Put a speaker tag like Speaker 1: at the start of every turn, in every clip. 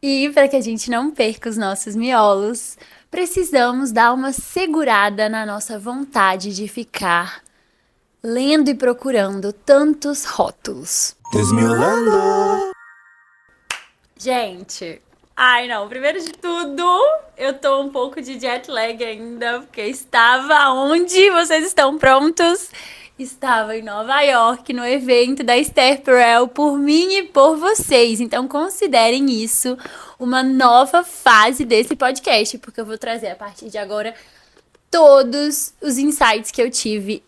Speaker 1: E para que a gente não perca os nossos miolos, precisamos dar uma segurada na nossa vontade de ficar lendo e procurando tantos rótulos.
Speaker 2: Desmiolando.
Speaker 1: Gente, ai não, primeiro de tudo, eu tô um pouco de jet lag ainda, porque estava onde vocês estão prontos? Estava em Nova York, no evento da Esther Perel, por mim e por vocês. Então considerem isso uma nova fase desse podcast, porque eu vou trazer a partir de agora todos os insights que eu tive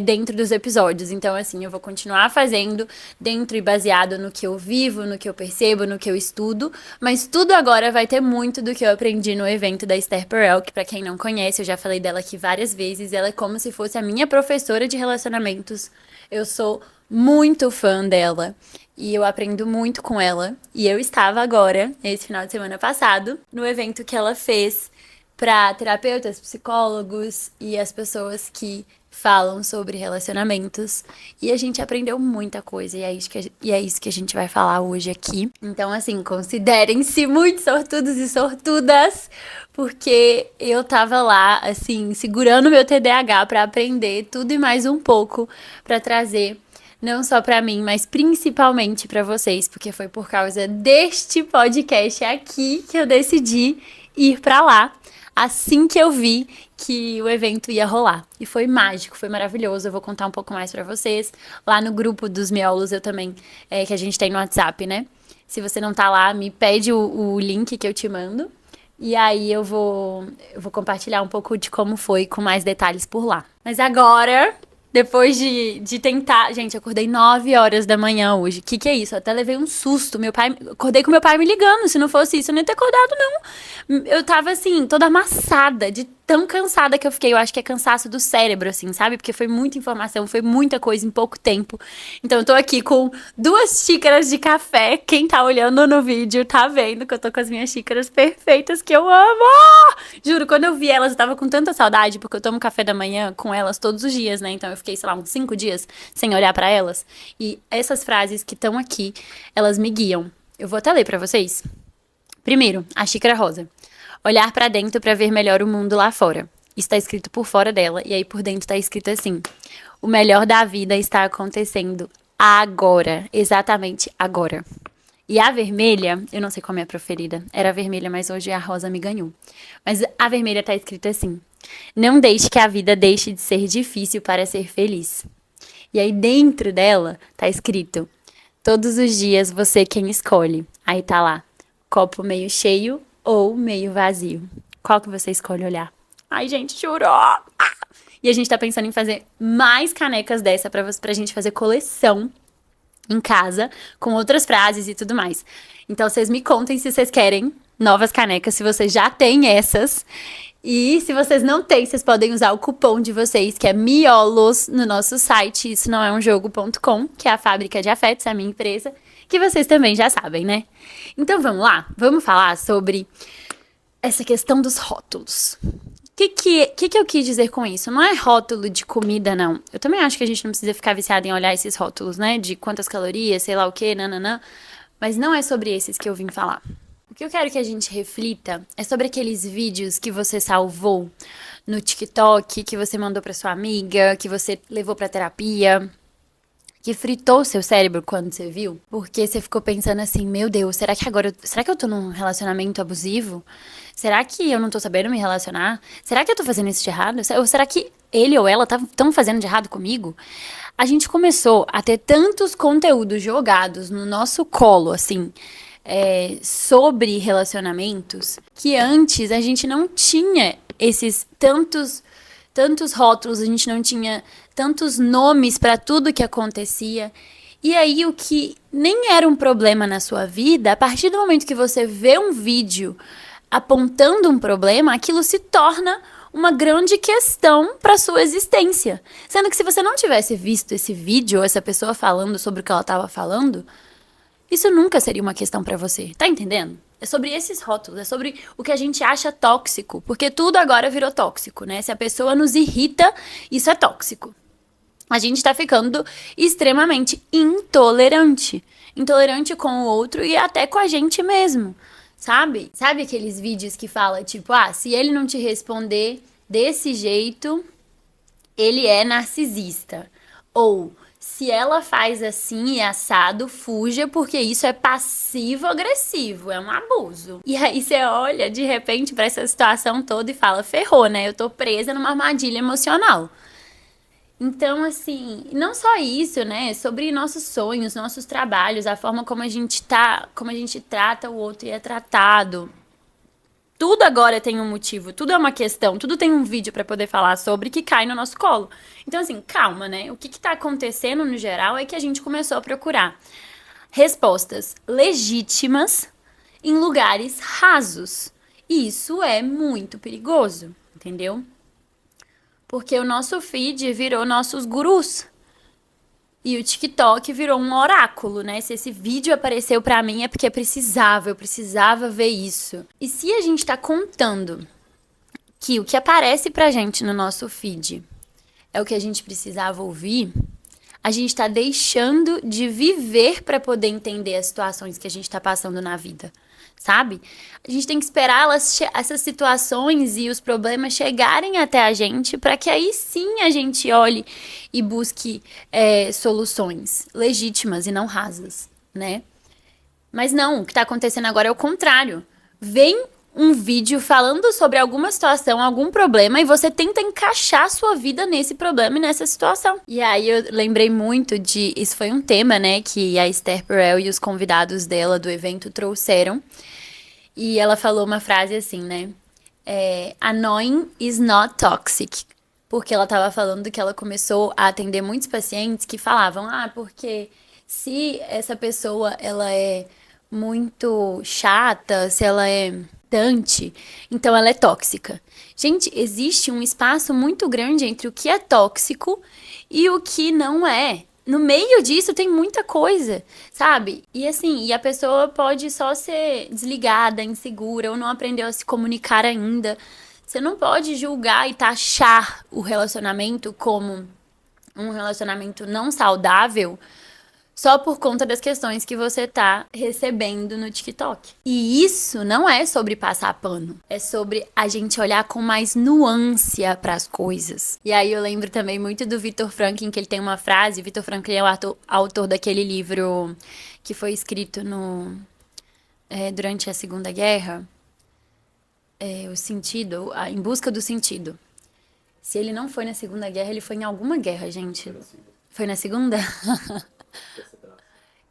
Speaker 1: dentro dos episódios. Então, assim, eu vou continuar fazendo dentro e baseado no que eu vivo, no que eu percebo, no que eu estudo, mas tudo agora vai ter muito do que eu aprendi no evento da Esther Perel, que pra quem não conhece, eu já falei dela aqui várias vezes, ela é como se fosse a minha professora de relacionamentos. Eu sou muito fã dela. E eu aprendo muito com ela. E eu estava agora, esse final de semana passado, no evento que ela fez para terapeutas, psicólogos e as pessoas que falam sobre relacionamentos. E a gente aprendeu muita coisa, e é isso que a gente vai falar hoje aqui. Então, assim, considerem-se muito sortudos e sortudas, porque eu tava lá, assim, segurando meu TDAH para aprender tudo e mais um pouco para trazer não só pra mim, mas principalmente pra vocês, porque foi por causa deste podcast aqui que eu decidi ir pra lá assim que eu vi que o evento ia rolar. E foi mágico, foi maravilhoso. Eu vou contar um pouco mais pra vocês. Lá no grupo dos miolos eu também, que a gente tem no WhatsApp, né? Se você não tá lá, me pede o link que eu te mando. E aí eu vou compartilhar um pouco de como foi com mais detalhes por lá. Mas agora, depois de tentar. Gente, eu acordei 9 horas da manhã hoje. Que é isso? Eu até levei um susto. Meu pai. Acordei com meu pai me ligando. Se não fosse isso, eu não ia ter acordado, não. Eu tava assim, toda amassada, de tão cansada que eu fiquei. Eu acho que é cansaço do cérebro, assim, sabe? Porque foi muita informação, foi muita coisa em pouco tempo. Então eu tô aqui com 2 xícaras de café. Quem tá olhando no vídeo tá vendo que eu tô com as minhas xícaras perfeitas que eu amo. Juro, quando eu vi elas, eu tava com tanta saudade, porque eu tomo café da manhã com elas todos os dias, né? Então eu fiquei, sei lá, uns 5 dias sem olhar pra elas. E essas frases que estão aqui, elas me guiam. Eu vou até ler pra vocês. Primeiro, a xícara rosa. Olhar pra dentro pra ver melhor o mundo lá fora. Isso tá escrito por fora dela, e aí por dentro tá escrito assim: o melhor da vida está acontecendo agora, exatamente agora. E a vermelha, eu não sei qual é a minha preferida. Era a vermelha, mas hoje a rosa me ganhou. Mas a vermelha tá escrita assim: não deixe que a vida deixe de ser difícil para ser feliz. E aí dentro dela tá escrito: todos os dias você quem escolhe. Aí tá lá: copo meio cheio ou meio vazio. Qual que você escolhe olhar? Ai, gente, juro! E a gente tá pensando em fazer mais canecas dessa pra gente fazer coleção em casa, com outras frases e tudo mais. Então, vocês me contem se vocês querem novas canecas, se vocês já têm essas. E se vocês não têm, vocês podem usar o cupom de vocês, que é miolos, no nosso site, isso não é um jogo.com, que é a fábrica de afetos, a minha empresa, que vocês também já sabem, né? Então, vamos lá? Vamos falar sobre essa questão dos rótulos. O que eu quis dizer com isso? Não é rótulo de comida, não. Eu também acho que a gente não precisa ficar viciado em olhar esses rótulos, né? De quantas calorias, sei lá o quê, nananã. Mas não é sobre esses que eu vim falar. O que eu quero que a gente reflita é sobre aqueles vídeos que você salvou no TikTok, que você mandou pra sua amiga, que você levou pra terapia, que fritou o seu cérebro quando você viu, porque você ficou pensando assim, meu Deus, será que eu tô num relacionamento abusivo? Será que eu não tô sabendo me relacionar? Será que eu tô fazendo isso de errado? Ou será que ele ou ela estão fazendo de errado comigo? A gente começou a ter tantos conteúdos jogados no nosso colo, assim, sobre relacionamentos, que antes a gente não tinha esses tantos rótulos, a gente não tinha tantos nomes para tudo que acontecia. E aí o que nem era um problema na sua vida, a partir do momento que você vê um vídeo apontando um problema, aquilo se torna uma grande questão para sua existência. Sendo que se você não tivesse visto esse vídeo, ou essa pessoa falando sobre o que ela estava falando, isso nunca seria uma questão pra você, tá entendendo? É sobre esses rótulos, é sobre o que a gente acha tóxico, porque tudo agora virou tóxico, né? Se a pessoa nos irrita, isso é tóxico. A gente tá ficando extremamente intolerante. Intolerante com o outro e até com a gente mesmo. sabe? Sabe aqueles vídeos que fala, tipo, se ele não te responder desse jeito, ele é narcisista. Ou, se ela faz assim e assado, fuja, porque isso é passivo-agressivo, é um abuso. E aí você olha, de repente, pra essa situação toda e fala, ferrou, né? Eu tô presa numa armadilha emocional. Então, assim, não só isso, né? Sobre nossos sonhos, nossos trabalhos, a forma como a gente trata o outro e é tratado. Tudo agora tem um motivo, tudo é uma questão, tudo tem um vídeo pra poder falar sobre que cai no nosso colo. Então, assim, calma, né? O que tá acontecendo no geral é que a gente começou a procurar respostas legítimas em lugares rasos. E isso é muito perigoso, entendeu? Porque o nosso feed virou nossos gurus. E o TikTok virou um oráculo, né? Se esse vídeo apareceu pra mim é porque eu precisava ver isso. E se a gente tá contando que o que aparece pra gente no nosso feed é o que a gente precisava ouvir, a gente tá deixando de viver pra poder entender as situações que a gente tá passando na vida, sabe? A gente tem que esperar essas situações e os problemas chegarem até a gente para que aí sim a gente olhe e busque soluções legítimas e não rasas, né? Mas não, o que tá acontecendo agora é o contrário. Vem um vídeo falando sobre alguma situação, algum problema, e você tenta encaixar sua vida nesse problema e nessa situação. E aí eu lembrei muito de... Isso foi um tema, né, que a Esther Perel e os convidados dela do evento trouxeram. E ela falou uma frase assim, né? Annoying is not toxic. Porque ela tava falando que ela começou a atender muitos pacientes que falavam, porque se essa pessoa, ela é muito chata, se ela é irritante, então ela é tóxica. Gente, existe um espaço muito grande entre o que é tóxico e o que não é. No meio disso tem muita coisa, sabe? E assim, a pessoa pode só ser desligada, insegura, ou não aprendeu a se comunicar ainda. Você não pode julgar e taxar o relacionamento como um relacionamento não saudável só por conta das questões que você tá recebendo no TikTok. E isso não é sobre passar pano. É sobre a gente olhar com mais nuance para as coisas. E aí eu lembro também muito do Viktor Frankl, que ele tem uma frase. Viktor Frankl é o autor daquele livro que foi escrito durante a Segunda Guerra. O sentido, Em Busca do Sentido. Se ele não foi na Segunda Guerra, ele foi em alguma guerra, gente. Foi na Segunda?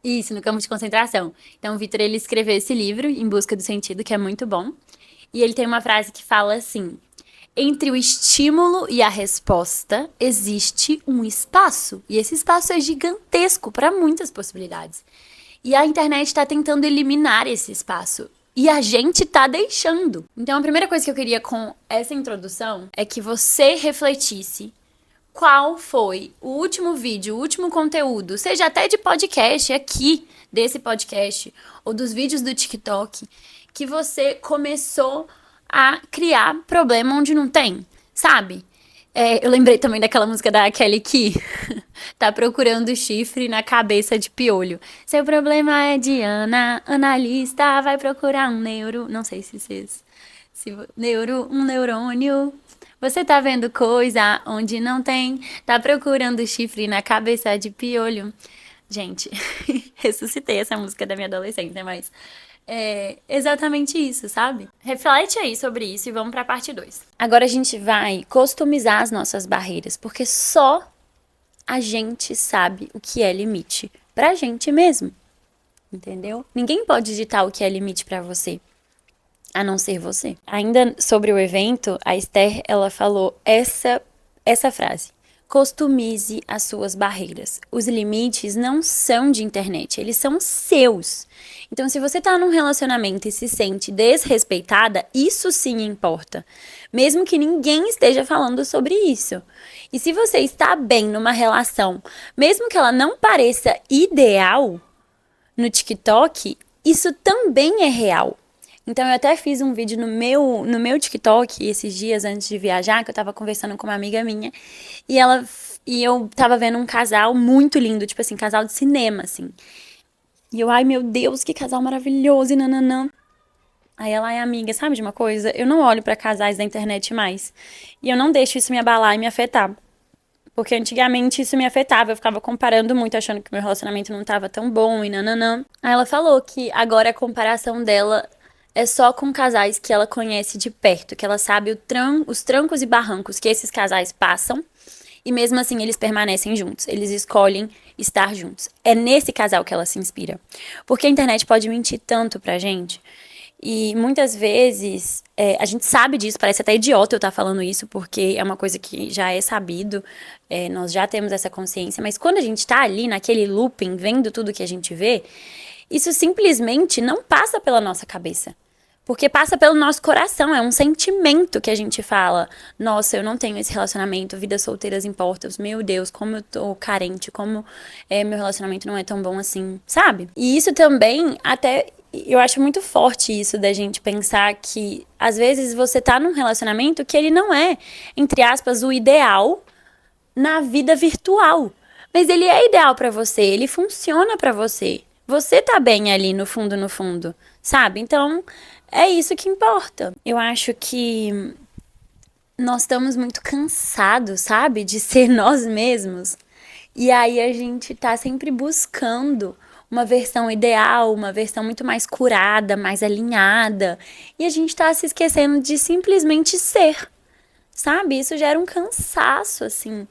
Speaker 1: Isso, no campo de concentração. Então, o Victor, ele escreveu esse livro, Em Busca do Sentido, que é muito bom. E ele tem uma frase que fala assim: entre o estímulo e a resposta existe um espaço. E esse espaço é gigantesco para muitas possibilidades. E a internet está tentando eliminar esse espaço. E a gente tá deixando. Então, a primeira coisa que eu queria com essa introdução é que você refletisse qual foi o último vídeo, o último conteúdo, seja até de podcast aqui, desse podcast, ou dos vídeos do TikTok, que você começou a criar problema onde não tem, sabe? Eu lembrei também daquela música da Kelly Key, tá procurando chifre na cabeça de piolho. Seu problema é de analista, vai procurar um neuro... Não sei se vocês... um neurônio... Você tá vendo coisa onde não tem, tá procurando chifre na cabeça de piolho. Gente, ressuscitei essa música da minha adolescência, mas é exatamente isso, sabe? Reflete aí sobre isso e vamos pra parte 2. Agora a gente vai customizar as nossas barreiras, porque só a gente sabe o que é limite pra gente mesmo, entendeu? Ninguém pode ditar o que é limite pra você, a não ser você. Ainda sobre o evento, a Esther, ela falou essa frase: customize as suas barreiras. Os limites não são de internet, eles são seus. Então, se você tá num relacionamento e se sente desrespeitada, isso sim importa. Mesmo que ninguém esteja falando sobre isso. E se você está bem numa relação, mesmo que ela não pareça ideal no TikTok, isso também é real. Então, eu até fiz um vídeo no meu TikTok esses dias antes de viajar, que eu tava conversando com uma amiga minha, e eu tava vendo um casal muito lindo, tipo assim, casal de cinema, assim. E eu, ai meu Deus, que casal maravilhoso, e nananã. Aí ela é amiga, sabe de uma coisa? Eu não olho pra casais da internet mais. E eu não deixo isso me abalar e me afetar. Porque antigamente isso me afetava, eu ficava comparando muito, achando que meu relacionamento não tava tão bom e nananã. Aí ela falou que agora a comparação dela é só com casais que ela conhece de perto, que ela sabe os trancos e barrancos que esses casais passam. E mesmo assim eles permanecem juntos, eles escolhem estar juntos. É nesse casal que ela se inspira. Porque a internet pode mentir tanto pra gente. E muitas vezes a gente sabe disso, parece até idiota eu estar falando isso, porque é uma coisa que já é sabido, nós já temos essa consciência, mas quando a gente tá ali naquele looping, vendo tudo que a gente vê, isso simplesmente não passa pela nossa cabeça. Porque passa pelo nosso coração, é um sentimento que a gente fala. Nossa, eu não tenho esse relacionamento, vidas solteiras importam. Meu Deus, como eu tô carente, como meu relacionamento não é tão bom assim, sabe? E isso também, até, eu acho muito forte isso da gente pensar que, às vezes, você tá num relacionamento que ele não é, entre aspas, o ideal na vida virtual. Mas ele é ideal pra você, ele funciona pra você. Você tá bem ali no fundo, sabe? Então, é isso que importa. Eu acho que nós estamos muito cansados, sabe? De ser nós mesmos. E aí a gente tá sempre buscando uma versão ideal, uma versão muito mais curada, mais alinhada. E a gente tá se esquecendo de simplesmente ser, sabe? Isso gera um cansaço, assim,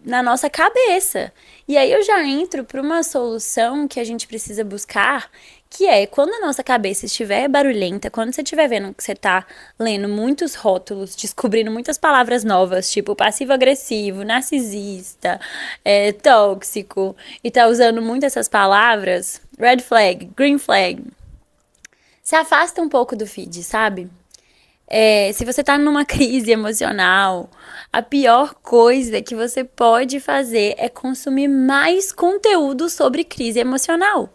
Speaker 1: na nossa cabeça. E aí eu já entro para uma solução que a gente precisa buscar, que é quando a nossa cabeça estiver barulhenta, quando você estiver vendo que você tá lendo muitos rótulos, descobrindo muitas palavras novas, tipo passivo-agressivo, narcisista, tóxico, e tá usando muito essas palavras, red flag, green flag, se afasta um pouco do feed, sabe? Se você tá numa crise emocional, a pior coisa que você pode fazer é consumir mais conteúdo sobre crise emocional.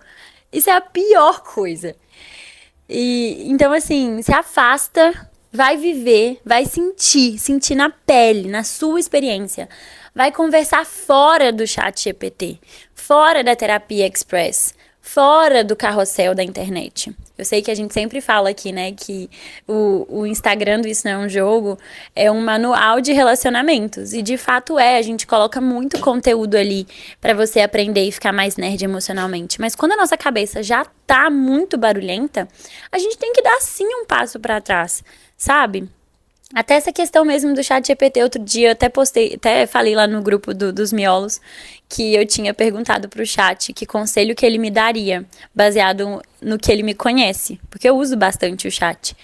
Speaker 1: Isso é a pior coisa. E então, assim, se afasta, vai viver, vai sentir na pele, na sua experiência. Vai conversar fora do chat GPT, fora da terapia express, fora do carrossel da internet. Eu sei que a gente sempre fala aqui, né, que o Instagram do Isso Não é um Jogo é um manual de relacionamentos. E de fato a gente coloca muito conteúdo ali pra você aprender e ficar mais nerd emocionalmente. Mas quando a nossa cabeça já tá muito barulhenta, a gente tem que dar sim um passo pra trás, sabe? Até essa questão mesmo do chat GPT, outro dia eu até postei, até falei lá no grupo dos miolos, que eu tinha perguntado pro chat que conselho que ele me daria, baseado no que ele me conhece, porque eu uso bastante o chat.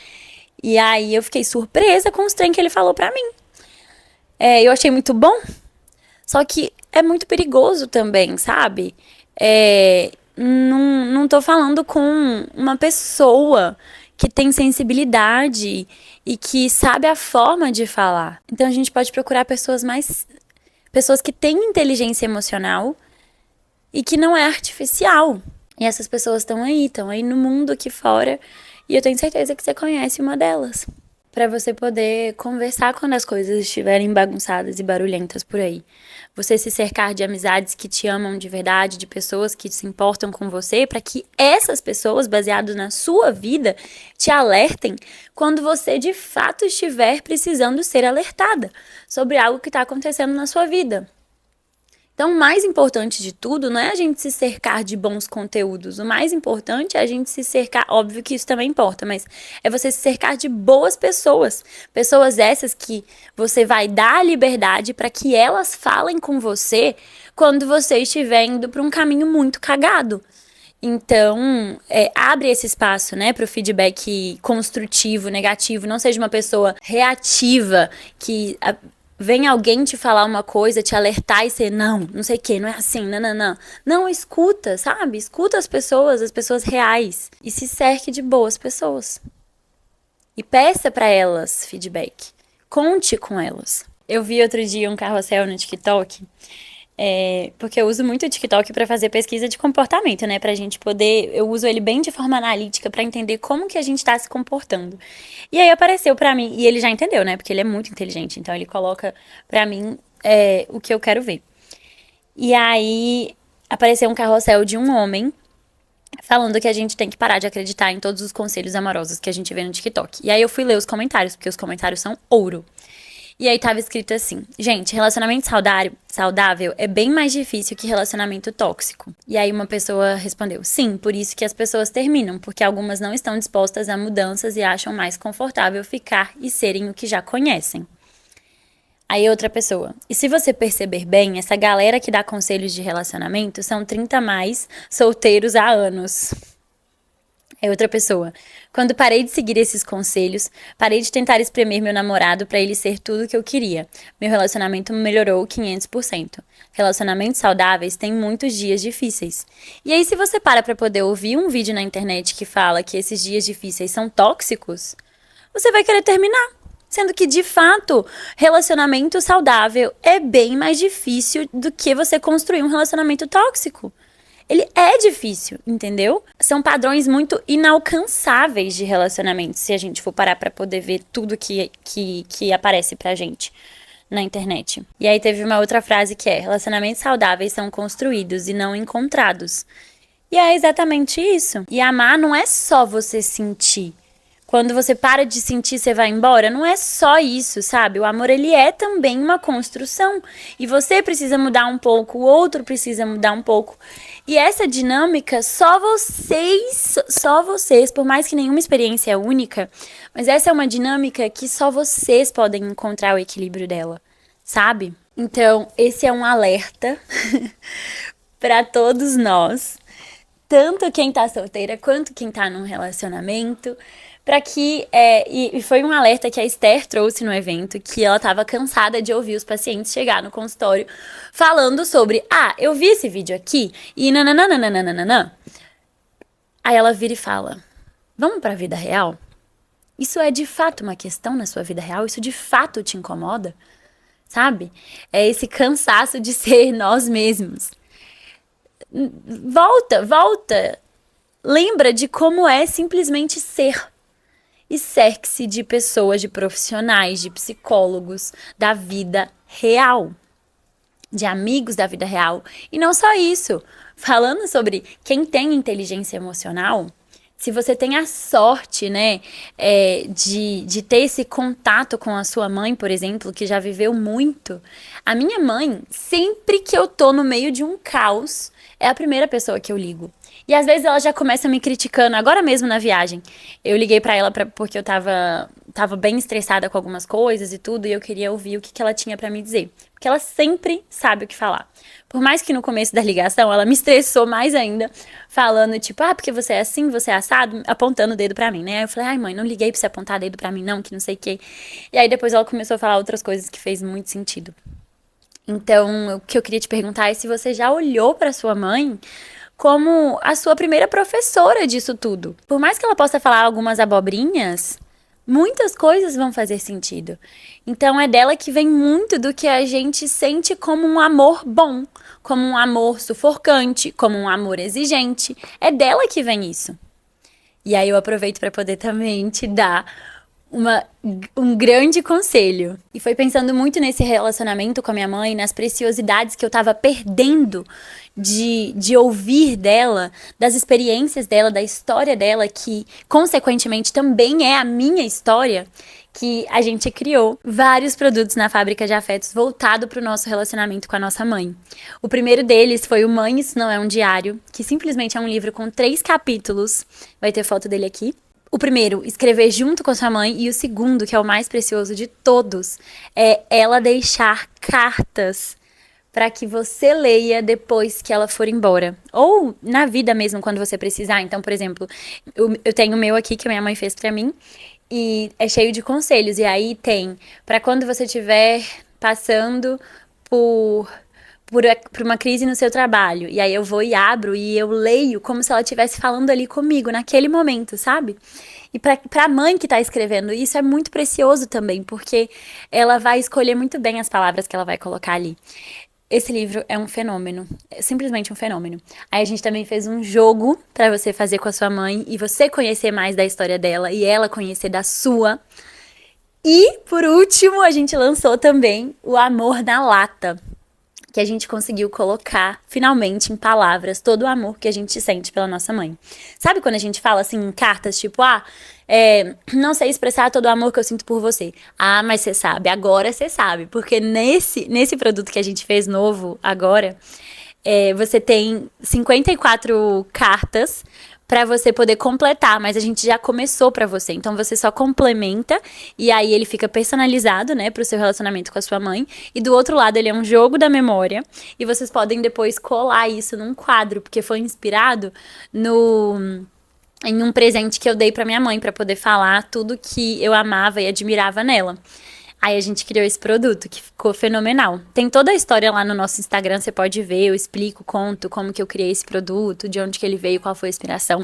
Speaker 1: E aí eu fiquei surpresa com os trem que ele falou pra mim. Eu achei muito bom, só que é muito perigoso também, sabe? Não tô falando com uma pessoa que tem sensibilidade e que sabe a forma de falar. Então a gente pode procurar pessoas que têm inteligência emocional e que não é artificial. E essas pessoas estão aí no mundo aqui fora, e eu tenho certeza que você conhece uma delas. Pra você poder conversar quando as coisas estiverem bagunçadas e barulhentas por aí. Você se cercar de amizades que te amam de verdade, de pessoas que se importam com você, para que essas pessoas, baseadas na sua vida, te alertem quando você de fato estiver precisando ser alertada sobre algo que está acontecendo na sua vida. Então, o mais importante de tudo não é a gente se cercar de bons conteúdos. O mais importante é a gente se cercar, óbvio que isso também importa, mas é você se cercar de boas pessoas. Pessoas essas que você vai dar a liberdade para que elas falem com você quando você estiver indo para um caminho muito cagado. Então, abre esse espaço, né, para o feedback construtivo, negativo. Não seja uma pessoa reativa que vem alguém te falar uma coisa, te alertar e você, não sei o que, não é assim, não. Não, escuta, sabe? Escuta as pessoas reais. E se cerque de boas pessoas. E peça pra elas feedback. Conte com elas. Eu vi outro dia um carrossel no TikTok, porque eu uso muito o TikTok pra fazer pesquisa de comportamento, né? Pra gente poder... Eu uso ele bem de forma analítica pra entender como que a gente tá se comportando. E aí apareceu pra mim, e ele já entendeu, né? Porque ele é muito inteligente, então ele coloca pra mim o que eu quero ver. E aí apareceu um carrossel de um homem falando que a gente tem que parar de acreditar em todos os conselhos amorosos que a gente vê no TikTok. E aí eu fui ler os comentários, porque os comentários são ouro. E aí tava escrito assim: gente, relacionamento saudável é bem mais difícil que relacionamento tóxico. E aí uma pessoa respondeu: sim, por isso que as pessoas terminam, porque algumas não estão dispostas a mudanças e acham mais confortável ficar e serem o que já conhecem. Aí outra pessoa: e se você perceber bem, essa galera que dá conselhos de relacionamento são 30 a mais solteiros há anos. É outra pessoa: quando parei de seguir esses conselhos, parei de tentar espremer meu namorado pra ele ser tudo o que eu queria. Meu relacionamento melhorou 500%. Relacionamentos saudáveis têm muitos dias difíceis. E aí, se você para pra poder ouvir um vídeo na internet que fala que esses dias difíceis são tóxicos, você vai querer terminar. Sendo que, de fato, relacionamento saudável é bem mais difícil do que você construir um relacionamento tóxico. Ele é difícil, entendeu? São padrões muito inalcançáveis de relacionamento, se a gente for parar pra poder ver tudo que aparece pra gente na internet. E aí teve uma outra frase que é: relacionamentos saudáveis são construídos e não encontrados. E é exatamente isso. E amar não é só você sentir. Quando você para de sentir, você vai embora. Não é só isso, sabe? O amor, ele é também uma construção. E você precisa mudar um pouco, o outro precisa mudar um pouco. E essa dinâmica, só vocês, por mais que nenhuma experiência é única, mas essa é uma dinâmica que só vocês podem encontrar o equilíbrio dela, sabe? Então, esse é um alerta para todos nós, tanto quem tá solteira quanto quem tá num relacionamento, para que, e foi um alerta que a Esther trouxe no evento, que ela tava cansada de ouvir os pacientes chegar no consultório falando sobre: eu vi esse vídeo aqui e nananana. Aí ela vira e fala: vamos pra vida real? Isso é de fato uma questão na sua vida real? Isso de fato te incomoda? Sabe? É esse cansaço de ser nós mesmos. Volta. Lembra de como é simplesmente ser. E cerque-se de pessoas, de profissionais, de psicólogos da vida real, de amigos da vida real. E não só isso, falando sobre quem tem inteligência emocional, se você tem a sorte, né, de ter esse contato com a sua mãe, por exemplo, que já viveu muito. A minha mãe, sempre que eu tô no meio de um caos, é a primeira pessoa que eu ligo. E às vezes ela já começa me criticando, agora mesmo na viagem. Eu liguei pra ela porque eu tava bem estressada com algumas coisas e tudo, e eu queria ouvir o que ela tinha pra me dizer. Porque ela sempre sabe o que falar. Por mais que no começo da ligação ela me estressou mais ainda, falando tipo: porque você é assim, você é assado, apontando o dedo pra mim, né? Aí eu falei: ai mãe, não liguei pra você apontar dedo pra mim não, que não sei o quê. E aí depois ela começou a falar outras coisas que fez muito sentido. Então, o que eu queria te perguntar é se você já olhou pra sua mãe como a sua primeira professora disso tudo. Por mais que ela possa falar algumas abobrinhas, muitas coisas vão fazer sentido. Então é dela que vem muito do que a gente sente como um amor bom, como um amor sufocante, como um amor exigente. É dela que vem isso. E aí eu aproveito para poder também te dar um grande conselho. E foi pensando muito nesse relacionamento com a minha mãe, nas preciosidades que eu tava perdendo de ouvir dela, das experiências dela, da história dela, que consequentemente também é a minha história, que a gente criou vários produtos na Fábrica de Afetos voltado para o nosso relacionamento com a nossa mãe. O primeiro deles foi o Mãe, Isso Não É um Diário, que simplesmente é um livro com 3 capítulos. Vai ter foto dele aqui. O primeiro, escrever junto com a sua mãe, e o segundo, que é o mais precioso de todos, é ela deixar cartas para que você leia depois que ela for embora. Ou na vida mesmo, quando você precisar. Então, por exemplo, eu tenho o meu aqui, que a minha mãe fez para mim, e é cheio de conselhos. E aí tem, para quando você estiver passando por uma crise no seu trabalho. E aí eu vou e abro e eu leio como se ela estivesse falando ali comigo, naquele momento, sabe? E pra mãe que tá escrevendo isso é muito precioso também, porque ela vai escolher muito bem as palavras que ela vai colocar ali. Esse livro é um fenômeno, é simplesmente um fenômeno. Aí a gente também fez um jogo pra você fazer com a sua mãe e você conhecer mais da história dela e ela conhecer da sua. E, por último, a gente lançou também o Amor na Lata. que a gente conseguiu colocar, finalmente, em palavras, todo o amor que a gente sente pela nossa mãe. Sabe quando a gente fala assim em cartas, tipo, não sei expressar todo o amor que eu sinto por você. Ah, mas você sabe, agora você sabe. Porque nesse produto que a gente fez novo, agora, você tem 54 cartas para você poder completar, mas a gente já começou para você. Então você só complementa e aí ele fica personalizado, né, pro seu relacionamento com a sua mãe. E do outro lado ele é um jogo da memória e vocês podem depois colar isso num quadro, porque foi inspirado em um presente que eu dei para minha mãe para poder falar tudo que eu amava e admirava nela. Aí a gente criou esse produto que ficou fenomenal. Tem toda a história lá no nosso Instagram, você pode ver, eu explico, conto como que eu criei esse produto, de onde que ele veio, qual foi a inspiração.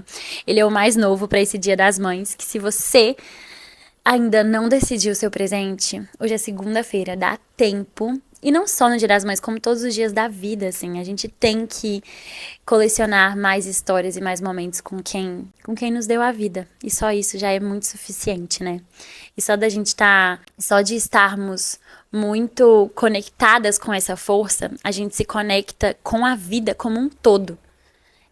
Speaker 1: Ele é o mais novo para esse Dia das Mães, que se você ainda não decidiu o seu presente, hoje é segunda-feira, dá tempo. E não só no Dia das Mães, como todos os dias da vida, assim. A gente tem que colecionar mais histórias e mais momentos com quem nos deu a vida. E só isso já é muito suficiente, né? E só de estarmos muito conectadas com essa força, a gente se conecta com a vida como um todo.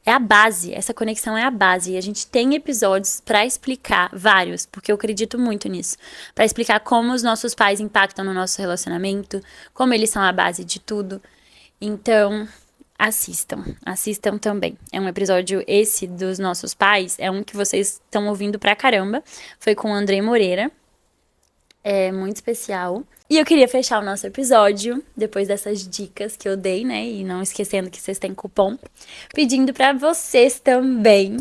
Speaker 1: É a base, essa conexão é a base. E a gente tem episódios pra explicar, vários, porque eu acredito muito nisso. Pra explicar como os nossos pais impactam no nosso relacionamento, como eles são a base de tudo. Então, assistam também. É um episódio, esse dos nossos pais, é um que vocês estão ouvindo pra caramba. Foi com o Andrei Moreira. É muito especial. E eu queria fechar o nosso episódio, depois dessas dicas que eu dei, né? E não esquecendo que vocês têm cupom, pedindo pra vocês também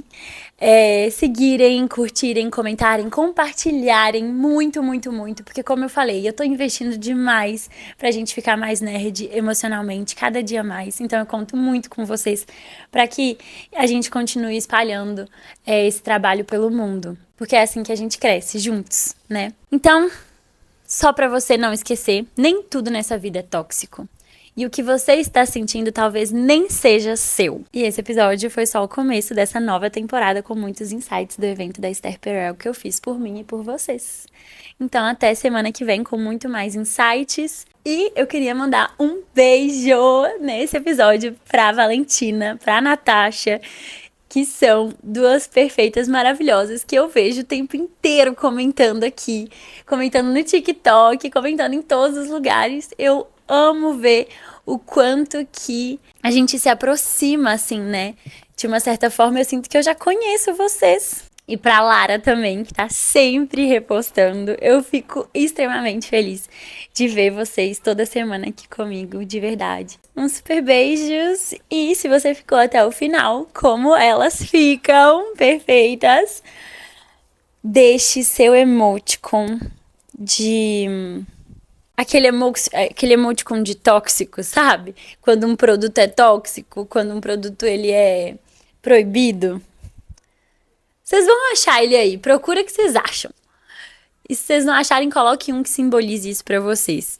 Speaker 1: seguirem, curtirem, comentarem, compartilharem muito, muito, muito. Porque como eu falei, eu tô investindo demais pra gente ficar mais nerd emocionalmente, cada dia mais. Então eu conto muito com vocês pra que a gente continue espalhando esse trabalho pelo mundo. Porque é assim que a gente cresce, juntos, né? Então, só pra você não esquecer, nem tudo nessa vida é tóxico. E o que você está sentindo talvez nem seja seu. E esse episódio foi só o começo dessa nova temporada com muitos insights do evento da Esther Perel que eu fiz por mim e por vocês. Então até semana que vem com muito mais insights. E eu queria mandar um beijo nesse episódio pra Valentina, pra Natasha, que são duas perfeitas maravilhosas que eu vejo o tempo inteiro comentando aqui, comentando no TikTok, comentando em todos os lugares. Eu amo ver o quanto que a gente se aproxima, assim, né? De uma certa forma, eu sinto que eu já conheço vocês. E pra Lara também, que tá sempre repostando. Eu fico extremamente feliz de ver vocês toda semana aqui comigo, de verdade. Super beijos. E se você ficou até o final, como elas ficam perfeitas, deixe seu emoticon de... Aquele emoticon de tóxico, sabe? Quando um produto é tóxico, quando um produto ele é proibido. Vocês vão achar ele aí, procura o que vocês acham. E se vocês não acharem, coloque um que simbolize isso pra vocês.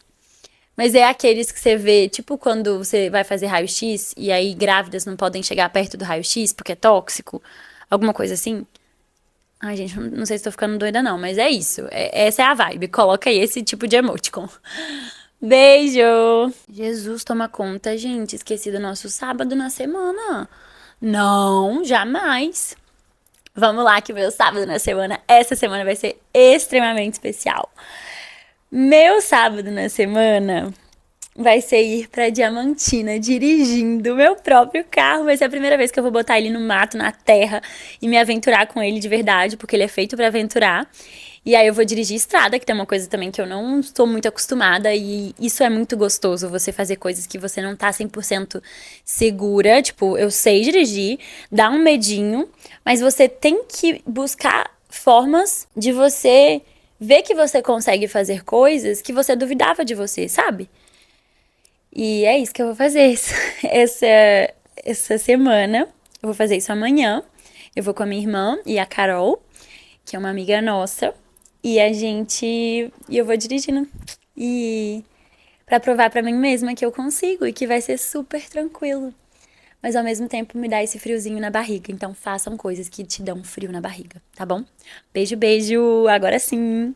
Speaker 1: Mas é aqueles que você vê, tipo quando você vai fazer raio-x e aí grávidas não podem chegar perto do raio-x porque é tóxico, alguma coisa assim. Ai, gente, não sei se tô ficando doida não, mas é isso. Essa é a vibe, coloca aí esse tipo de emoticon. Beijo! Jesus, toma conta, gente, esqueci do nosso sábado na semana. Não, jamais. Vamos lá que o meu sábado na semana, essa semana vai ser extremamente especial. Meu sábado na semana vai ser ir pra Diamantina dirigindo o meu próprio carro. Vai ser a primeira vez que eu vou botar ele no mato, na terra e me aventurar com ele de verdade, porque ele é feito pra aventurar. E aí eu vou dirigir estrada, que tem uma coisa também que eu não estou muito acostumada. E isso é muito gostoso, você fazer coisas que você não tá 100% segura. Tipo, eu sei dirigir, dá um medinho, mas você tem que buscar formas de você ver que você consegue fazer coisas que você duvidava de você, sabe? E é isso que eu vou fazer essa semana. Eu vou fazer isso amanhã. Eu vou com a minha irmã e a Carol, que é uma amiga nossa. E eu vou dirigindo. E pra provar pra mim mesma que eu consigo e que vai ser super tranquilo. Mas ao mesmo tempo me dá esse friozinho na barriga. Então façam coisas que te dão frio na barriga, tá bom? Beijo, beijo. Agora sim.